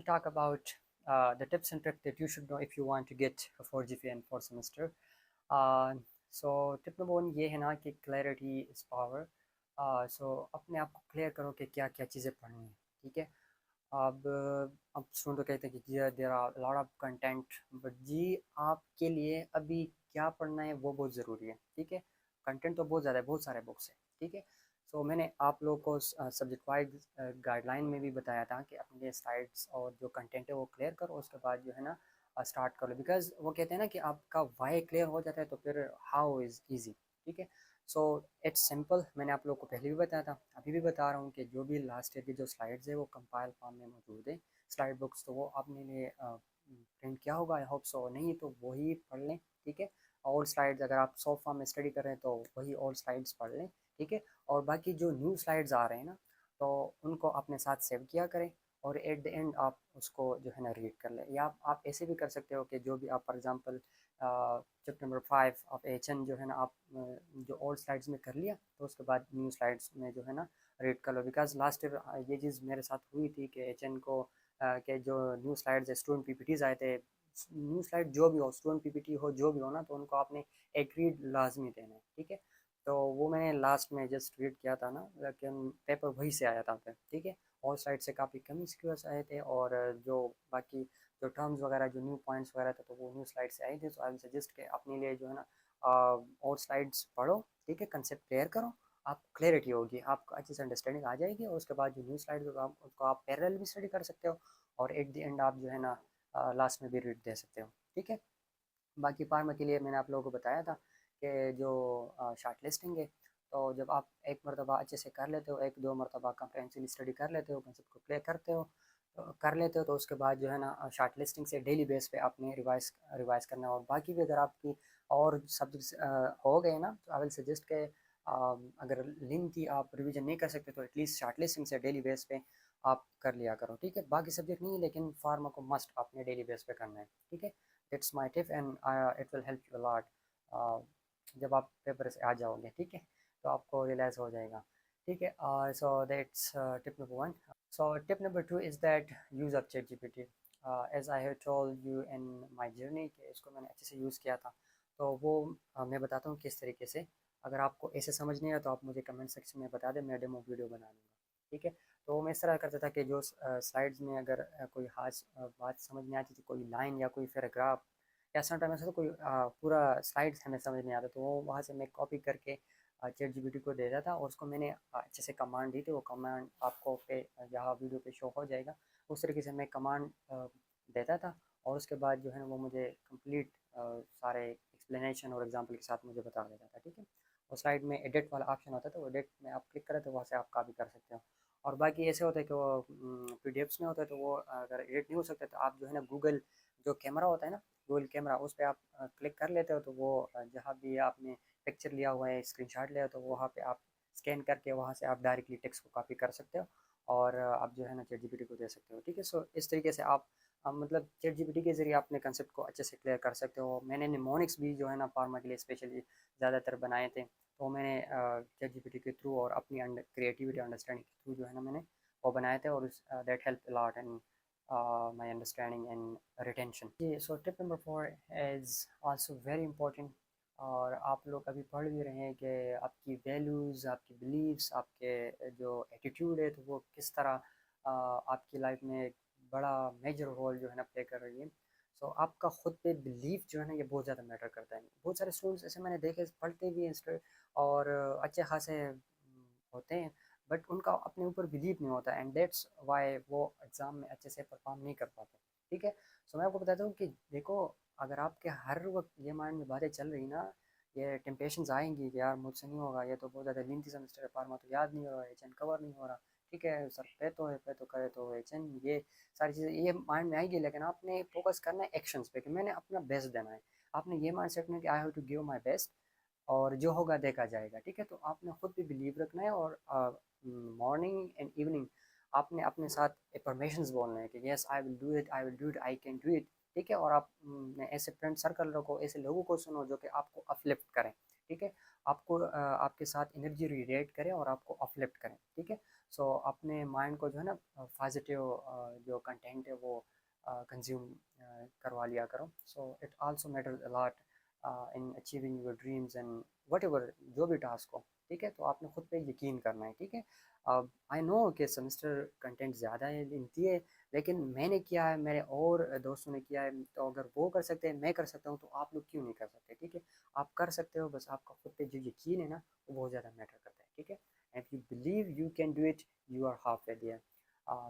talk about the tips and tricks that you should know if you want to get a 4 GPA in 4th semester. Uh, so tip number 1 ये है ना कि clarity is power. So अपने आप को clear करो कि क्या क्या चीज़ें पढ़नी है, ठीक है। अब स्टूडेंट तो कहते हैं कि there are lot of content, but ji आपके लिए अभी क्या पढ़ना है वो बहुत ज़रूरी है, ठीक है। कंटेंट तो बहुत ज़्यादा है, बहुत सारे बुक्स हैं, ठीक है। सो मैंने आप लोगों को सब्जेक्ट वाइज गाइडलाइन में भी बताया था कि अपने स्लाइड्स और जो कंटेंट है वो क्लियर करो, उसके बाद जो है ना स्टार्ट कर लो। बिकॉज वो कहते हैं ना कि आपका वाई क्लियर हो जाता है तो फिर हाउ इज़ ईजी, ठीक है। So it's simple. मैंने आप लोगों को पहले भी बताया था, अभी भी बता रहा हूँ कि जो भी लास्ट ईयर की जो स्लाइड्स है वो कंपाइल फॉर्म में मौजूद है, स्लाइड बुक्स। तो वो आपने लिए प्रिंट किया होगा, आई होप सो। नहीं तो वही पढ़ लें, ठीक है। ओल्ड स्लाइड्स अगर आप सॉफ्ट फॉर्म में स्टडी कर रहे हैं तो वही ओल्ड स्लाइड्स पढ़ लें, ठीक है। और बाकी जो न्यू स्लाइड्स आ रहे हैं ना, तो उनको अपने साथ सेव किया करें और एट द एंड आप उसको जो है ना रीड कर लें। या आप ऐसे भी कर सकते हो कि जो भी आप for example chapter number 5 of HN जो है ना, आप जो ओल्ड स्लाइड्स में कर लिया तो उसके बाद न्यू स्लाइड्स में जो है ना रीड कर लो। बिकॉज लास्ट ईयर ये चीज़ मेरे साथ हुई थी कि HN को के जो न्यू स्लाइड्स है, स्टूडेंट PPTs आए थे। न्यू स्लाइड जो भी हो, स्टूडेंट PPT हो, जो भी हो ना, तो उनको आपने एक रीड लाजमी देना है, ठीक है। तो वो मैंने लास्ट में जस्ट रीड किया था ना, लेकिन पेपर वही से आया था फिर, ठीक है। और साइड से काफ़ी कम स्क्यूर्स आए थे, और जो बाकी जो टर्म्स वगैरह, जो न्यू पॉइंट्स वगैरह थे, तो वो न्यू स्लाइड से आए थे। तो आई विल सजेस्ट कि अपने लिए जो है ना और स्लाइड्स पढ़ो, ठीक है, कंसेप्ट क्लियर करो, आप क्लैरिटी होगी, आपको अच्छी से अंडरस्टैंडिंग आ जाएगी। और उसके बाद जो न्यू स्लाइड होगा उसको आप पैरेलल भी स्टडी कर सकते हो, और एट द एंड आप जो है ना लास्ट में भी रीड दे सकते हो, ठीक है। बाकी फार्मा के लिए मैंने आप लोगों को बताया था कि जो शार्ट लिस्टिंग है, तो जब आप एक मरतबा अच्छे से कर लेते हो, एक दो मरतबा कंप्रेहेंसिवली स्टडी कर लेते हो, कंसेप्ट को क्लियर करते हो, तो कर लेते हो, तो उसके बाद जो है ना शार्ट लिस्टिंग से डेली बेस पे आपने रिवाइज करना है। और बाकी भी अगर आपकी और सब्जेक्ट्स हो गए ना, तो आई विल सजेस्ट के अगर लिंथी आप रिवीजन नहीं कर सकते तो एटलीस्ट शार्ट लिस्टिंग से डेली बेस पे आप कर लिया करो, ठीक है। बाकी सब्जेक्ट नहीं, लेकिन फार्मा को मस्ट आपने डेली बेस पे करना है, ठीक है। That's my tip and it will help you a lot जब आप पेपर से आ जाओगे, ठीक है, तो आपको रियलाइज़ हो जाएगा, ठीक है। So that's tip number 1। So tip number 2 is that use of ChatGPT। As I have told you in my journey कि इसको मैंने अच्छे से यूज़ किया था, तो वो मैं बताता हूँ किस तरीके से। अगर आपको ऐसे समझ नहीं आया तो आप मुझे कमेंट सेक्शन में बता दें, मैं डेमो वीडियो बना दूँगा, ठीक है। तो मैं इस तरह करता था कि जो स्लाइड्स में अगर कोई खास बात समझ नहीं आती थी, कोई लाइन या कोई पैराग्राफ, या समटाइम ऐसा तो कोई पूरा स्लाइड्स हमें समझ नहीं आता, तो वो वहाँ से मैं कॉपी करके ChatGPT को देता था, और उसको मैंने अच्छे से कमांड दी थी। वो कमांड आपको पे यहाँ वीडियो पे शो हो जाएगा। उस तरीके से मैं कमांड देता था, और उसके बाद जो है ना वो मुझे कंप्लीट सारे एक्सप्लेनेशन और एग्जांपल के साथ मुझे बता देता था, ठीक है। और स्लाइड में एडिट वाला ऑप्शन होता है, तो एडिट में आप क्लिक करें तो वहाँ से आप कॉपी कर सकते हो। और बाकी ऐसे होता है कि वो PDFs में होता है, तो वो अगर एडिट नहीं हो सकता तो आप जो है ना गूगल जो कैमरा होता है ना, गूगल कैमरा, उस पर आप क्लिक कर लेते हो, तो वो जहाँ भी आपने पिक्चर लिया हुआ है, स्क्रीनशॉट लिया हो, तो वहाँ पे आप स्कैन करके वहाँ से आप डायरेक्टली टेक्स्ट को कॉपी कर सकते हो, और आप जो है ना ChatGPT को दे सकते हो, ठीक है। सो इस तरीके से आप मतलब ChatGPT के ज़रिए अपने कंसेप्ट को अच्छे से क्लियर कर सकते हो। मैंने निमोनिक्स भी जो है ना फार्मा के लिए स्पेशली ज़्यादातर बनाए थे, तो मैंने ChatGPT के थ्रू और अपनी क्रिएटिविटी अंडरस्टैंडिंग के थ्रू जो है ना मैंने वो बनाए थे, और that help lot in my understanding and retention. जी, so tip number 4 is also very important। और आप लोग अभी पढ़ भी रहे हैं कि आपकी वैल्यूज़, आपकी बिलीव्स, आपके जो एटीट्यूड है, तो वो किस तरह आपकी लाइफ में एक बड़ा मेजर रोल जो है ना प्ले कर रही है। सो आपका खुद पे बिलीव जो है ना ये बहुत ज़्यादा मैटर करता है। बहुत सारे स्टूडेंट्स ऐसे मैंने देखे पढ़ते भी हैं और अच्छे खासे होते हैं, बट उनका अपने ऊपर बिलीव नहीं होता, एंड दैट्स वाई वो एग्ज़ाम में अच्छे से परफॉर्म नहीं कर पाते, ठीक है। सो मैं आपको बताता हूँ कि देखो, अगर आपके हर वक्त ये माइंड में बातें चल रही ना, ये टेम्पटेशंस आएंगी कि यार मुझसे नहीं होगा, ये तो बहुत ज़्यादा लेंथी सेमेस्टर है, फार्मा तो याद नहीं हो रहा है, HN कवर नहीं हो रहा, ठीक है सर, पे तो है, पे तो करे तो HN, ये सारी चीज़ें ये माइंड में आएगी। लेकिन आपने फोकस करना है एक्शंस पे कि मैंने अपना बेस्ट देना है। आपने ये माइंड सेट में कि I have to give my best, और जो होगा देखा जाएगा, ठीक है। तो आपने खुद भी बिलीव रखना है, और मॉर्निंग एंड इवनिंग आपने अपने साथ अफर्मेशंस बोलने हैं कि yes I will do it, I will do it, I can do it, ठीक है। और आप ऐसे फ्रेंड सर्कल रखो, ऐसे लोगों को सुनो जो कि आपको अपलिफ्ट करें, ठीक है, आपको आपके साथ एनर्जी रिलेट करें और आपको अपलिफ्ट करें, ठीक है। सो अपने माइंड को जो है ना पॉजिटिव जो कंटेंट है वो कंज्यूम करवा लिया करो। So it also matters a lot in achieving your dreams and what ever जो भी टास्क हो, ठीक है। तो आपने खुद पे यकीन करना है, ठीक है। अब आई नो कि सेमेस्टर कंटेंट ज़्यादा है, गिनती है, लेकिन मैंने किया है, मेरे और दोस्तों ने किया है, तो अगर वो कर सकते हैं, मैं कर सकता हूँ, तो आप लोग क्यों नहीं कर सकते, ठीक है। आप कर सकते हो, बस आपका खुद पे जो यकीन है ना वो बहुत ज़्यादा मैटर करता है, ठीक है। And you believe you can do it, you are half way there.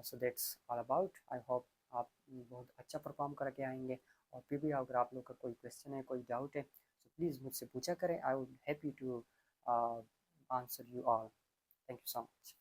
So that's all about. I hope आप बहुत अच्छा परफॉर्म करके आएंगे। और फिर भी अगर आप लोग का कोई क्वेश्चन है, कोई डाउट है, तो प्लीज़ मुझसे पूछा करें। I would happy to answer you all. Thank you so much.